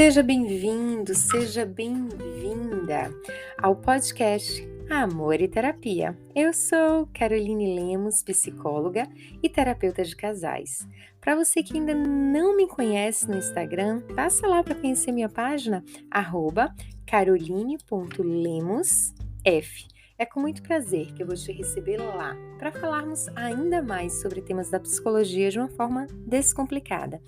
Seja bem-vindo, seja bem-vinda ao podcast Amor e Terapia. Eu sou Caroline Lemos, psicóloga e terapeuta de casais. Para você que ainda não me conhece no Instagram, passa lá para conhecer minha página, @caroline.lemosf. É com muito prazer que eu vou te receber lá para falarmos ainda mais sobre temas da psicologia de uma forma descomplicada.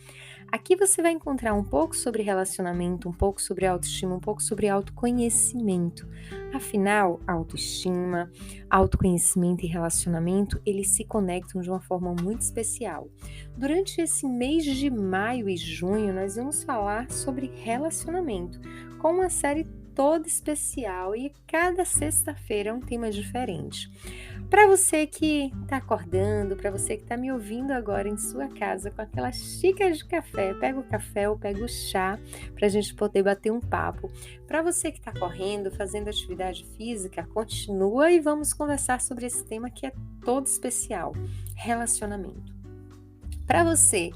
Aqui você vai encontrar um pouco sobre relacionamento, um pouco sobre autoestima, um pouco sobre autoconhecimento. Afinal, autoestima, autoconhecimento e relacionamento, eles se conectam de uma forma muito especial. Durante esse mês de maio e junho, nós vamos falar sobre relacionamento, com uma série toda especial e cada sexta-feira é um tema diferente. Para você que está acordando, para você que está me ouvindo agora em sua casa com aquela xícara de café, pega o café ou pega o chá para a gente poder bater um papo. Para você que está correndo, fazendo atividade física, continua e vamos conversar sobre esse tema que é todo especial, relacionamento. Para você,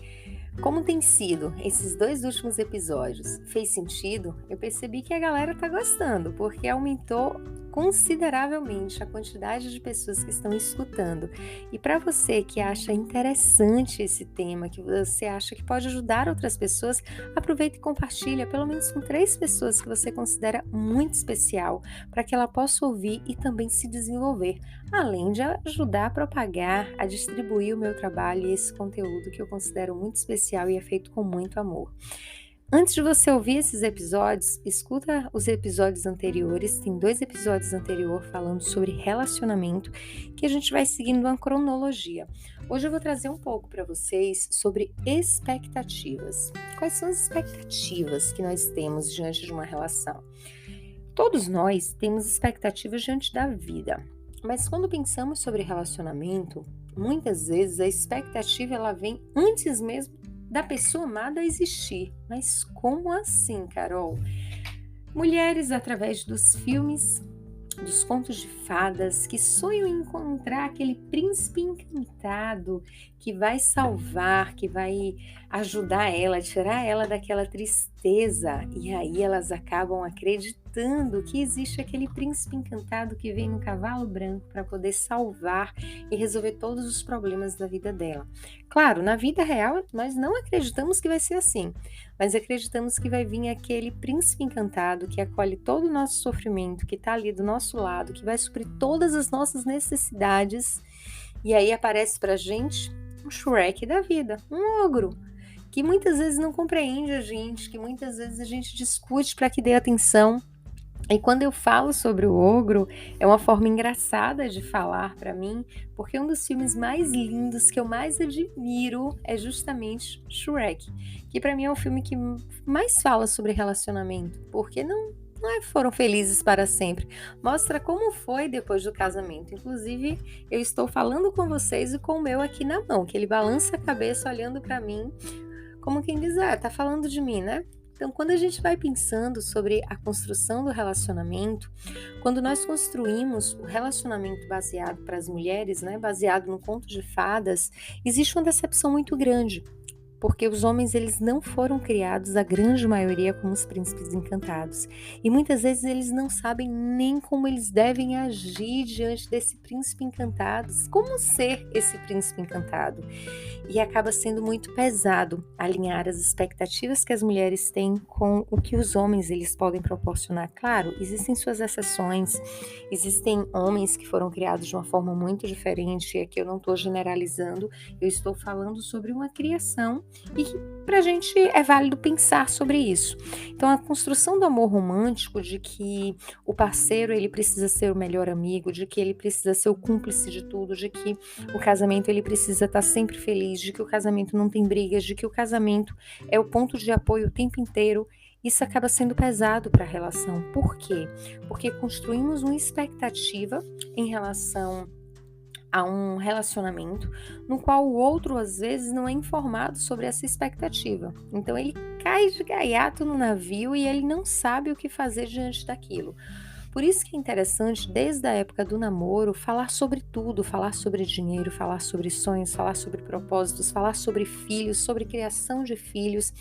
como tem sido esses 2 últimos episódios? Fez sentido? Eu percebi que a galera tá gostando, porque aumentou consideravelmente a quantidade de pessoas que estão escutando. E para você que acha interessante esse tema, que você acha que pode ajudar outras pessoas, aproveita e compartilha pelo menos com 3 pessoas que você considera muito especial, para que ela possa ouvir e também se desenvolver, além de ajudar a propagar, a distribuir o meu trabalho e esse conteúdo que eu considero muito especial e é feito com muito amor. Antes de você ouvir esses episódios, escuta os episódios anteriores, tem 2 episódios anteriores falando sobre relacionamento, que a gente vai seguindo uma cronologia. Hoje eu vou trazer um pouco para vocês sobre expectativas. Quais são as expectativas que nós temos diante de uma relação? Todos nós temos expectativas diante da vida, mas quando pensamos sobre relacionamento, muitas vezes a expectativa ela vem antes mesmo da pessoa amada existir. Mas como assim, Carol? Mulheres, através dos filmes, dos contos de fadas, que sonham em encontrar aquele príncipe encantado que vai salvar, que vai ajudar ela, tirar ela daquela tristeza. E aí elas acabam acreditando que existe aquele príncipe encantado que vem no cavalo branco para poder salvar e resolver todos os problemas da vida dela. Claro, na vida real nós não acreditamos que vai ser assim, mas acreditamos que vai vir aquele príncipe encantado que acolhe todo o nosso sofrimento, que está ali do nosso lado, que vai suprir todas as nossas necessidades. E aí aparece pra gente um Shrek da vida, um ogro, que muitas vezes não compreende a gente, que muitas vezes a gente discute para que dê atenção. E quando eu falo sobre o ogro, é uma forma engraçada de falar para mim, porque um dos filmes mais lindos que eu mais admiro é justamente Shrek, que para mim é o filme que mais fala sobre relacionamento, porque não foram felizes para sempre. Mostra como foi depois do casamento. Inclusive, eu estou falando com vocês e com o meu aqui na mão, que ele balança a cabeça olhando para mim, como quem diz, tá falando de mim, né? Então, quando a gente vai pensando sobre a construção do relacionamento, quando nós construímos o relacionamento baseado para as mulheres, né, baseado no conto de fadas, existe uma decepção muito grande, porque os homens eles não foram criados, a grande maioria, como os príncipes encantados. E muitas vezes eles não sabem nem como eles devem agir diante desse príncipe encantado, como ser esse príncipe encantado. E acaba sendo muito pesado alinhar as expectativas que as mulheres têm com o que os homens eles podem proporcionar. Claro, existem suas exceções, existem homens que foram criados de uma forma muito diferente, e aqui eu não estou generalizando, eu estou falando sobre uma criação e que pra gente é válido pensar sobre isso. Então a construção do amor romântico, de que o parceiro ele precisa ser o melhor amigo, de que ele precisa ser o cúmplice de tudo, de que o casamento ele precisa estar sempre feliz, de que o casamento não tem brigas, de que o casamento é o ponto de apoio o tempo inteiro, isso acaba sendo pesado para a relação. Por quê? Porque construímos uma expectativa em relação a um relacionamento no qual o outro às vezes não é informado sobre essa expectativa. Então ele cai de gaiato no navio e ele não sabe o que fazer diante daquilo. Por isso que é interessante, desde a época do namoro, falar sobre tudo, falar sobre dinheiro, falar sobre sonhos, falar sobre propósitos, falar sobre filhos, sobre criação de filhos.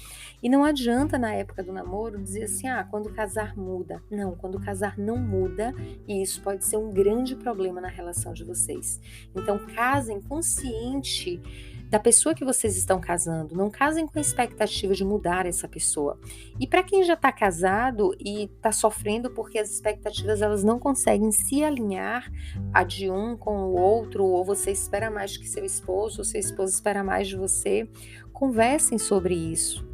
E não adianta na época do namoro dizer assim, quando casar muda. Não, quando casar não muda, e isso pode ser um grande problema na relação de vocês. Então, casem consciente da pessoa que vocês estão casando, não casem com a expectativa de mudar essa pessoa. E para quem já está casado e está sofrendo porque as expectativas elas não conseguem se alinhar a de um com o outro, ou você espera mais que seu esposo, ou seu esposo espera mais de você, conversem sobre isso.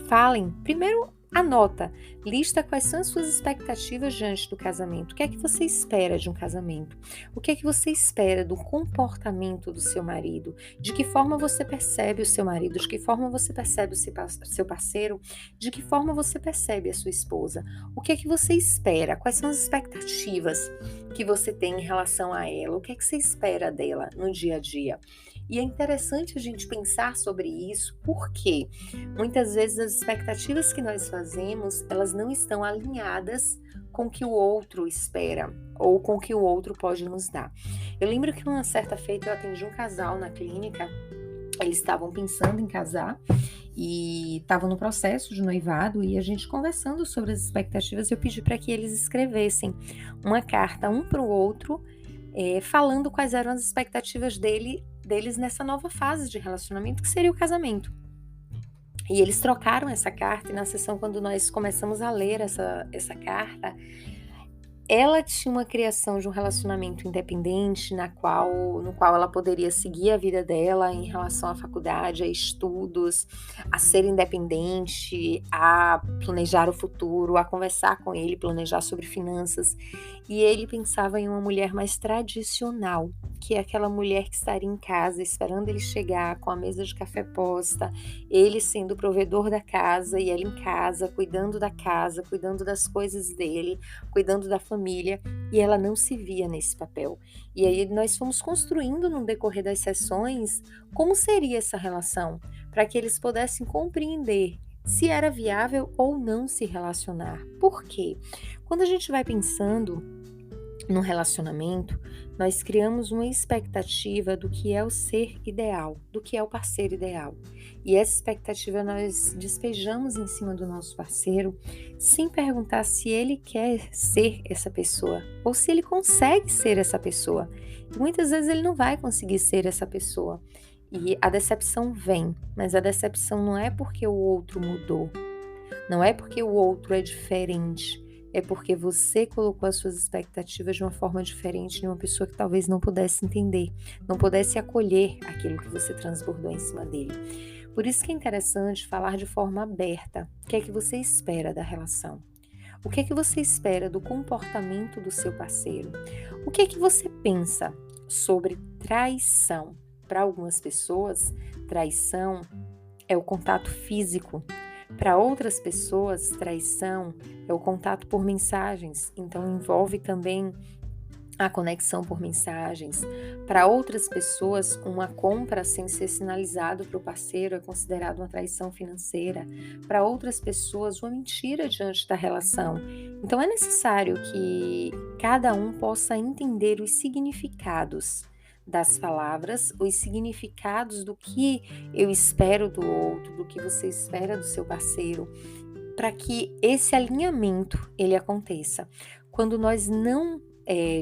Falem, primeiro anota, lista quais são as suas expectativas diante do casamento. O que é que você espera de um casamento? O que é que você espera do comportamento do seu marido? De que forma você percebe o seu marido? De que forma você percebe o seu parceiro? De que forma você percebe a sua esposa? O que é que você espera? Quais são as expectativas que você tem em relação a ela? O que é que você espera dela no dia a dia? E é interessante a gente pensar sobre isso, porque muitas vezes as expectativas que nós fazemos, elas não estão alinhadas com o que o outro espera ou com o que o outro pode nos dar. Eu lembro que uma certa feita eu atendi um casal na clínica, eles estavam pensando em casar e estavam no processo de noivado e a gente conversando sobre as expectativas, eu pedi para que eles escrevessem uma carta um para o outro, falando quais eram as expectativas deles nessa nova fase de relacionamento, que seria o casamento. E eles trocaram essa carta, e na sessão, quando nós começamos a ler essa carta, ela tinha uma criação de um relacionamento independente, no qual ela poderia seguir a vida dela em relação à faculdade, a estudos, a ser independente, a planejar o futuro, a conversar com ele, planejar sobre finanças. E ele pensava em uma mulher mais tradicional, que é aquela mulher que estaria em casa esperando ele chegar com a mesa de café posta, ele sendo o provedor da casa e ela em casa, cuidando da casa, cuidando das coisas dele, cuidando da família, e ela não se via nesse papel. E aí nós fomos construindo no decorrer das sessões como seria essa relação, para que eles pudessem compreender se era viável ou não se relacionar. Por quê? Quando a gente vai pensando no relacionamento, nós criamos uma expectativa do que é o ser ideal, do que é o parceiro ideal. E essa expectativa nós despejamos em cima do nosso parceiro sem perguntar se ele quer ser essa pessoa ou se ele consegue ser essa pessoa. E muitas vezes ele não vai conseguir ser essa pessoa. E a decepção vem, mas a decepção não é porque o outro mudou, não é porque o outro é diferente, é porque você colocou as suas expectativas de uma forma diferente em uma pessoa que talvez não pudesse entender, não pudesse acolher aquilo que você transbordou em cima dele. Por isso que é interessante falar de forma aberta. O que é que você espera da relação? O que é que você espera do comportamento do seu parceiro? O que é que você pensa sobre traição? Para algumas pessoas, traição é o contato físico. Para outras pessoas, traição é o contato por mensagens, então envolve também a conexão por mensagens. Para outras pessoas, uma compra sem ser sinalizado para o parceiro é considerado uma traição financeira. Para outras pessoas, uma mentira diante da relação. Então é necessário que cada um possa entender os significados das palavras, os significados do que eu espero do outro, do que você espera do seu parceiro, para que esse alinhamento ele aconteça. Quando nós não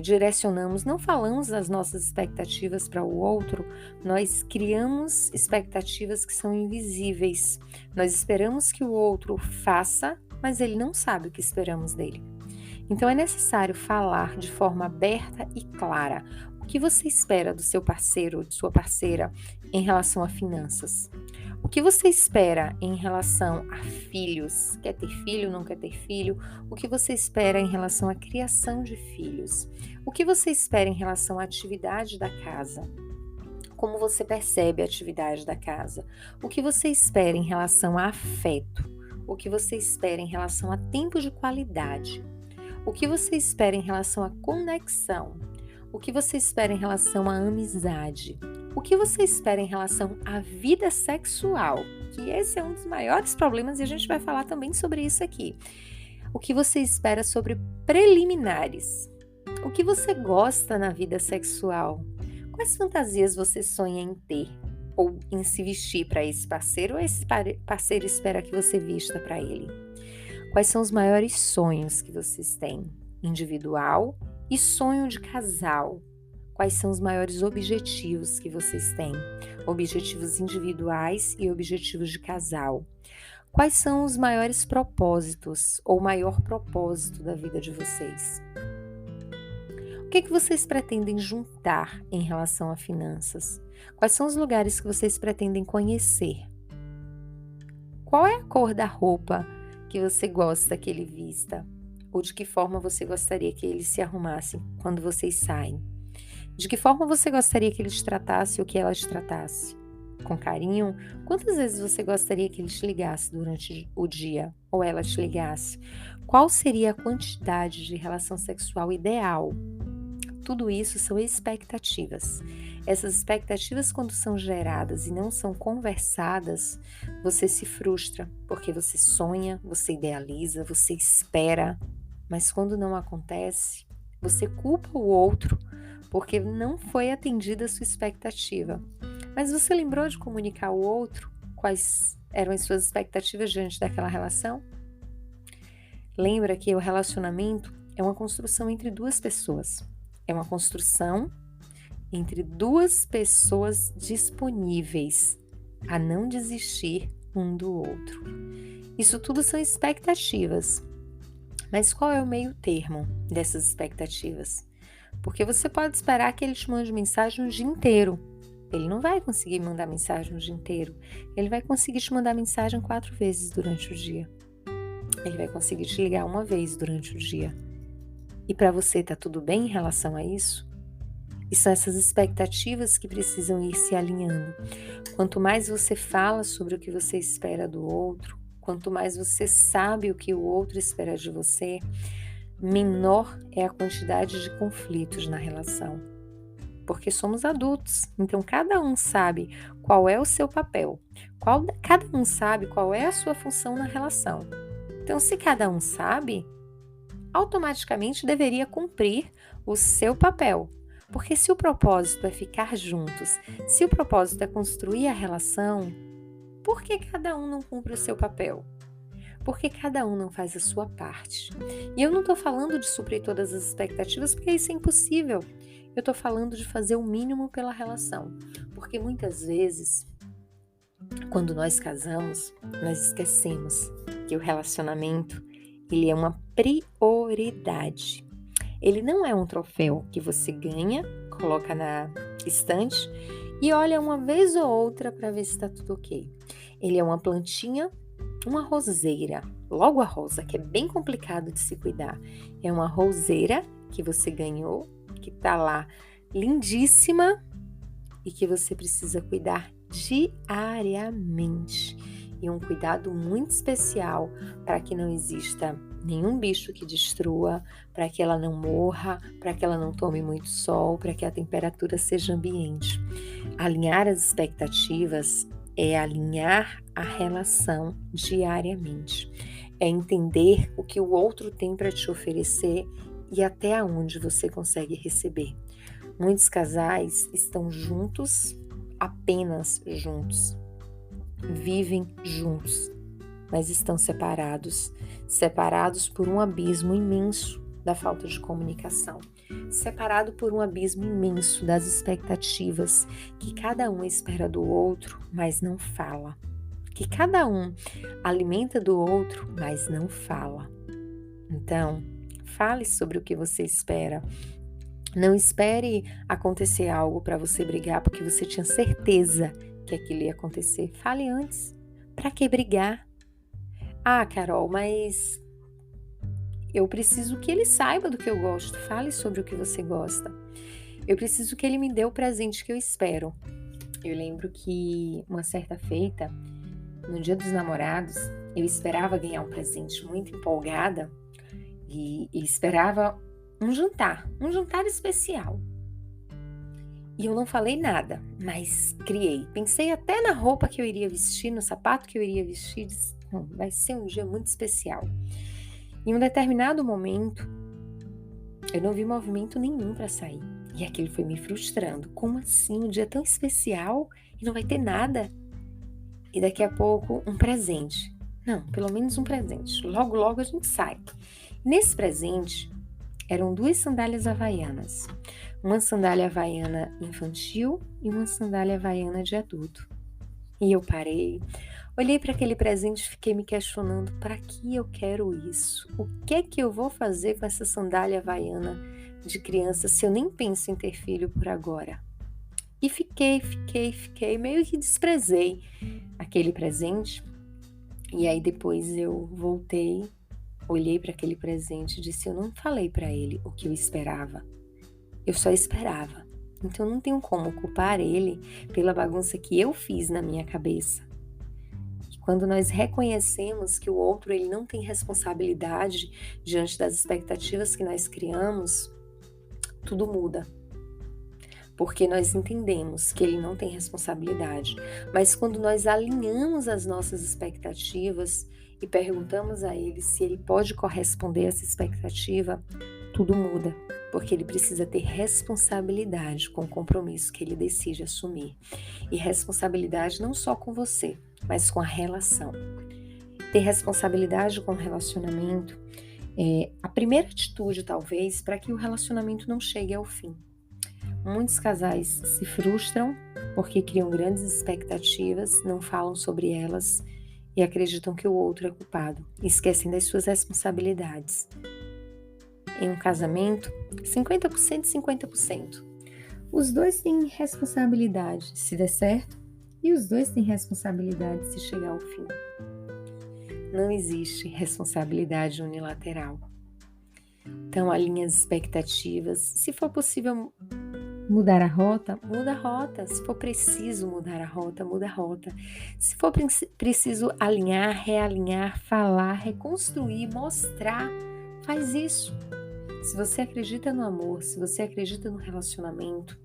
direcionamos, não falamos das nossas expectativas para o outro, nós criamos expectativas que são invisíveis. Nós esperamos que o outro faça, mas ele não sabe o que esperamos dele. Então é necessário falar de forma aberta e clara. O que você espera do seu parceiro ou de sua parceira em relação a finanças? O que você espera em relação a filhos? Quer ter filho, não quer ter filho? O que você espera em relação à criação de filhos? O que você espera em relação à atividade da casa? Como você percebe a atividade da casa? O que você espera em relação a afeto? O que você espera em relação a tempo de qualidade? O que você espera em relação à conexão? O que você espera em relação à amizade? O que você espera em relação à vida sexual? Que esse é um dos maiores problemas e a gente vai falar também sobre isso aqui. O que você espera sobre preliminares? O que você gosta na vida sexual? Quais fantasias você sonha em ter ou em se vestir para esse parceiro ou esse parceiro espera que você vista para ele? Quais são os maiores sonhos que vocês têm? Individual e sonho de casal. Quais são os maiores objetivos que vocês têm? Objetivos individuais e objetivos de casal. Quais são os maiores propósitos ou o maior propósito da vida de vocês? O que vocês pretendem juntar em relação a finanças? Quais são os lugares que vocês pretendem conhecer? Qual é a cor da roupa que você gosta que ele vista? Ou de que forma você gostaria que ele se arrumasse quando vocês saem? De que forma você gostaria que ele te tratasse ou que ela te tratasse? Com carinho? Quantas vezes você gostaria que ele te ligasse durante o dia ou ela te ligasse? Qual seria a quantidade de relação sexual ideal? Tudo isso são expectativas. Essas expectativas, quando são geradas e não são conversadas, você se frustra, porque você sonha, você idealiza, você espera, mas quando não acontece, você culpa o outro porque não foi atendida a sua expectativa. Mas você lembrou de comunicar ao outro quais eram as suas expectativas diante daquela relação? Lembra que o relacionamento é uma construção entre duas pessoas. É uma construção entre duas pessoas disponíveis a não desistir um do outro. Isso tudo são expectativas. Mas qual é o meio termo dessas expectativas? Porque você pode esperar que ele te mande mensagem o dia inteiro. Ele não vai conseguir mandar mensagem o dia inteiro. Ele vai conseguir te mandar mensagem 4 vezes durante o dia. Ele vai conseguir te ligar 1 vez durante o dia. E para você tá tudo bem em relação a isso? E são essas expectativas que precisam ir se alinhando. Quanto mais você fala sobre o que você espera do outro, quanto mais você sabe o que o outro espera de você, menor é a quantidade de conflitos na relação. Porque somos adultos, então cada um sabe qual é o seu papel, cada um sabe qual é a sua função na relação. Então, se cada um sabe, automaticamente deveria cumprir o seu papel. Porque se o propósito é ficar juntos, se o propósito é construir a relação, por que cada um não cumpre o seu papel? Porque cada um não faz a sua parte. E eu não estou falando de suprir todas as expectativas, porque isso é impossível. Eu estou falando de fazer o mínimo pela relação. Porque muitas vezes, quando nós casamos, nós esquecemos que o relacionamento, ele é uma prioridade. Ele não é um troféu que você ganha, coloca na estante e olha uma vez ou outra para ver se está tudo ok. Ele é uma plantinha, uma roseira, logo a rosa, que é bem complicado de se cuidar. É uma roseira que você ganhou, que está lá lindíssima e que você precisa cuidar diariamente. E um cuidado muito especial para que não exista nenhum bicho que destrua, para que ela não morra, para que ela não tome muito sol, para que a temperatura seja ambiente. Alinhar as expectativas é alinhar a relação diariamente. É entender o que o outro tem para te oferecer e até onde você consegue receber. Muitos casais estão juntos, apenas juntos. Vivem juntos, mas estão separados por um abismo imenso da falta de comunicação, separado por um abismo imenso das expectativas que cada um espera do outro, mas não fala, que cada um alimenta do outro, mas não fala. Então, fale sobre o que você espera. Não espere acontecer algo para você brigar, porque você tinha certeza que aquilo ia acontecer. Fale antes. Para que brigar? Ah, Carol, mas eu preciso que ele saiba do que eu gosto. Fale sobre o que você gosta. Eu preciso que ele me dê o presente que eu espero. Eu lembro que uma certa feita, no Dia dos Namorados, eu esperava ganhar um presente muito empolgada e esperava um jantar especial. E eu não falei nada, mas criei. Pensei até na roupa que eu iria vestir, no sapato que eu iria vestir. Disse, vai ser um dia muito especial. Em um determinado momento, eu não vi movimento nenhum para sair. E aquilo foi me frustrando. Como assim? Um dia tão especial e não vai ter nada? E daqui a pouco, um presente. Não, pelo menos um presente. Logo, logo a gente sai. Nesse presente, eram 2 sandálias havaianas. Uma sandália havaiana infantil e uma sandália havaiana de adulto. E eu parei, olhei para aquele presente e fiquei me questionando: para que eu quero isso? O que é que eu vou fazer com essa sandália havaiana de criança se eu nem penso em ter filho por agora? E fiquei, meio que desprezei aquele presente. E aí depois eu voltei, olhei para aquele presente e disse: eu não falei para ele o que eu esperava. Eu só esperava. Então não tenho como culpar ele pela bagunça que eu fiz na minha cabeça. E quando nós reconhecemos que o outro ele não tem responsabilidade diante das expectativas que nós criamos, tudo muda. Porque nós entendemos que ele não tem responsabilidade. Mas quando nós alinhamos as nossas expectativas e perguntamos a ele se ele pode corresponder a essa expectativa, tudo muda. Porque ele precisa ter responsabilidade com o compromisso que ele decide assumir. E responsabilidade não só com você, mas com a relação. Ter responsabilidade com o relacionamento é a primeira atitude, talvez, para que o relacionamento não chegue ao fim. Muitos casais se frustram porque criam grandes expectativas, não falam sobre elas e acreditam que o outro é culpado. Esquecem das suas responsabilidades. Em um casamento, 50% e 50%. Os dois têm responsabilidade se der certo e os dois têm responsabilidade se chegar ao fim. Não existe responsabilidade unilateral. Então, alinhe as expectativas. Se for possível mudar a rota, muda a rota. Se for preciso mudar a rota, muda a rota. Se for preciso alinhar, realinhar, falar, reconstruir, mostrar, faz isso. Se você acredita no amor, se você acredita no relacionamento,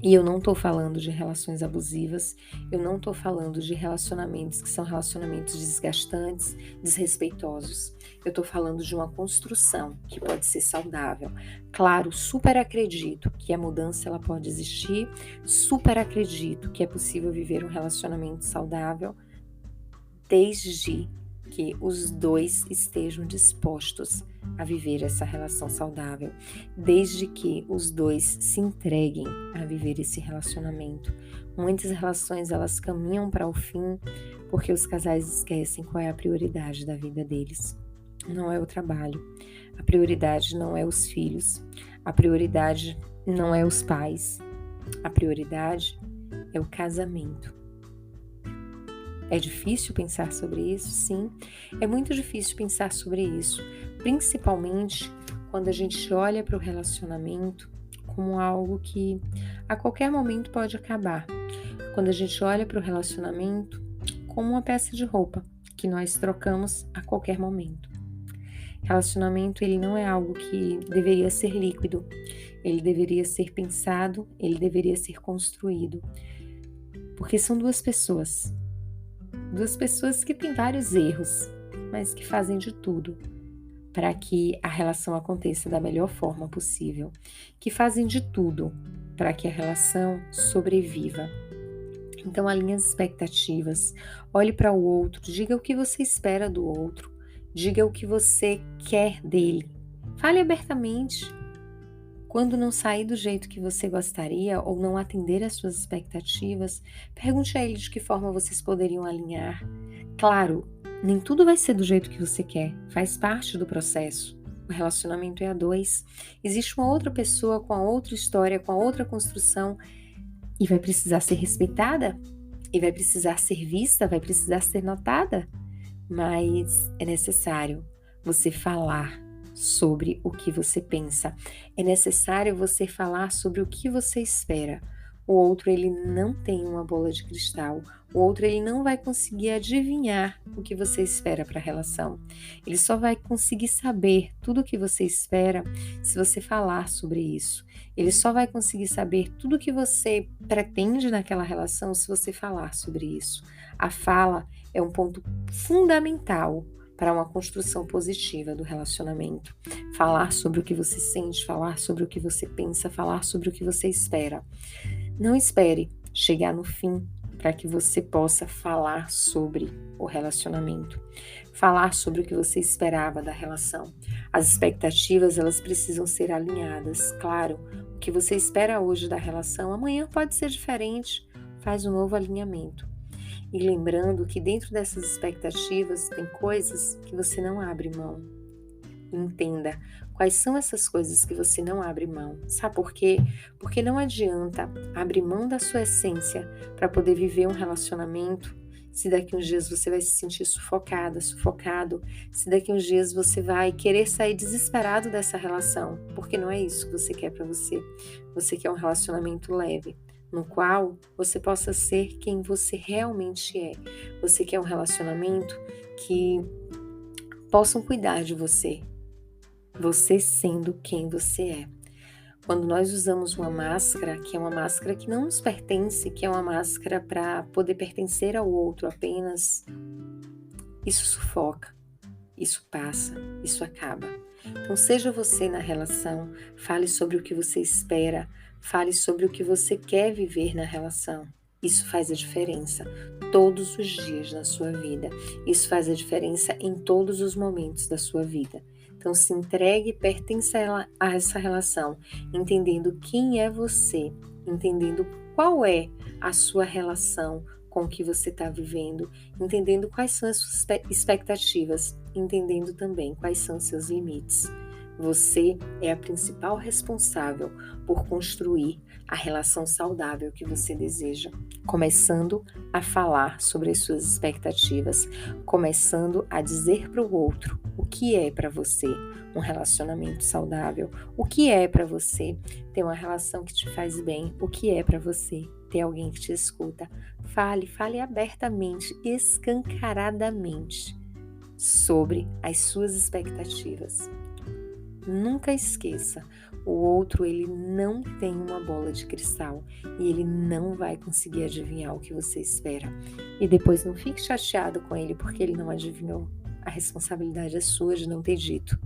e eu não estou falando de relações abusivas, eu não estou falando de relacionamentos que são relacionamentos desgastantes, desrespeitosos. Eu estou falando de uma construção que pode ser saudável. Claro, super acredito que a mudança ela pode existir, super acredito que é possível viver um relacionamento saudável, desde que os dois estejam dispostos a viver essa relação saudável, desde que os dois se entreguem a viver esse relacionamento. Muitas relações elas caminham para o fim porque os casais esquecem qual é a prioridade da vida deles. Não é o trabalho, a prioridade não é os filhos, a prioridade não é os pais, a prioridade é o casamento. É difícil pensar sobre isso? Sim, é muito difícil pensar sobre isso, principalmente quando a gente olha para o relacionamento como algo que a qualquer momento pode acabar. Quando a gente olha para o relacionamento como uma peça de roupa que nós trocamos a qualquer momento. Relacionamento ele não é algo que deveria ser líquido, ele deveria ser pensado, ele deveria ser construído, porque são duas pessoas que têm vários erros, mas que fazem de tudo para que a relação aconteça da melhor forma possível, que fazem de tudo para que a relação sobreviva. Então, alinhe as expectativas, olhe para o outro, diga o que você espera do outro, diga o que você quer dele, fale abertamente. Quando não sair do jeito que você gostaria ou não atender às suas expectativas, pergunte a ele de que forma vocês poderiam alinhar. Claro, nem tudo vai ser do jeito que você quer, faz parte do processo. O relacionamento é a dois. Existe uma outra pessoa com a outra história, com a outra construção e vai precisar ser respeitada, e vai precisar ser vista, vai precisar ser notada. Mas é necessário você falar sobre o que você pensa. É necessário você falar sobre o que você espera. O outro, ele não tem uma bola de cristal. O outro, ele não vai conseguir adivinhar o que você espera para a relação. Ele só vai conseguir saber tudo o que você espera se você falar sobre isso. Ele só vai conseguir saber tudo o que você pretende naquela relação se você falar sobre isso. A fala é um ponto fundamental para uma construção positiva do relacionamento. Falar sobre o que você sente, falar sobre o que você pensa, falar sobre o que você espera. Não espere chegar no fim para que você possa falar sobre o relacionamento, falar sobre o que você esperava da relação. As expectativas, elas precisam ser alinhadas. Claro, o que você espera hoje da relação, amanhã pode ser diferente. Faz um novo alinhamento. E lembrando que dentro dessas expectativas tem coisas que você não abre mão. Entenda quais são essas coisas que você não abre mão. Sabe por quê? Porque não adianta abrir mão da sua essência para poder viver um relacionamento se daqui uns dias você vai se sentir sufocada, sufocado, se daqui uns dias você vai querer sair desesperado dessa relação, porque não é isso que você quer para você. Você quer um relacionamento leve, no qual você possa ser quem você realmente é. Você quer um relacionamento que possam cuidar de você, você sendo quem você é. Quando nós usamos uma máscara, que é uma máscara que não nos pertence, que é uma máscara para poder pertencer ao outro apenas, isso sufoca, isso passa, isso acaba. Então, seja você na relação, fale sobre o que você espera, fale sobre o que você quer viver na relação. Isso faz a diferença todos os dias na sua vida. Isso faz a diferença em todos os momentos da sua vida. Então, se entregue e pertença a essa relação, entendendo quem é você, entendendo qual é a sua relação com o que você está vivendo, entendendo quais são as suas expectativas, entendendo também quais são os seus limites. Você é a principal responsável por construir a relação saudável que você deseja, começando a falar sobre as suas expectativas, começando a dizer para o outro o que é para você um relacionamento saudável, o que é para você ter uma relação que te faz bem, o que é para você ter alguém que te escuta. Fale abertamente, escancaradamente sobre as suas expectativas. Nunca esqueça, o outro ele não tem uma bola de cristal e ele não vai conseguir adivinhar o que você espera. E depois não fique chateado com ele porque ele não adivinhou. A responsabilidade é sua de não ter dito.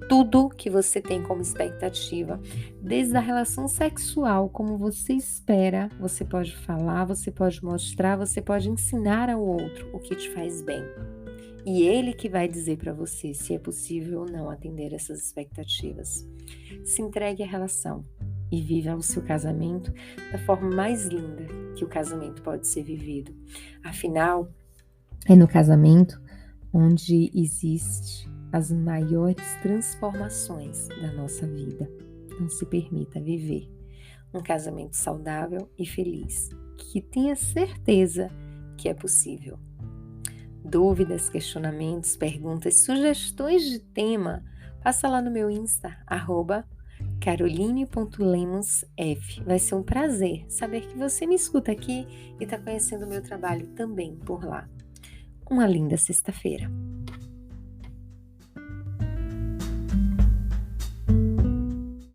Tudo que você tem como expectativa, desde a relação sexual, como você espera, você pode falar, você pode mostrar, você pode ensinar ao outro o que te faz bem. E ele que vai dizer para você se é possível ou não atender essas expectativas. Se entregue à relação e viva o seu casamento da forma mais linda que o casamento pode ser vivido. Afinal, é no casamento onde existe as maiores transformações da nossa vida. Então se permita viver um casamento saudável e feliz, que tenha certeza que é possível. Dúvidas, questionamentos, perguntas, sugestões de tema, passa lá no meu Insta, @caroline.lemonsf. Vai ser um prazer saber que você me escuta aqui e está conhecendo o meu trabalho também por lá. Uma linda sexta-feira.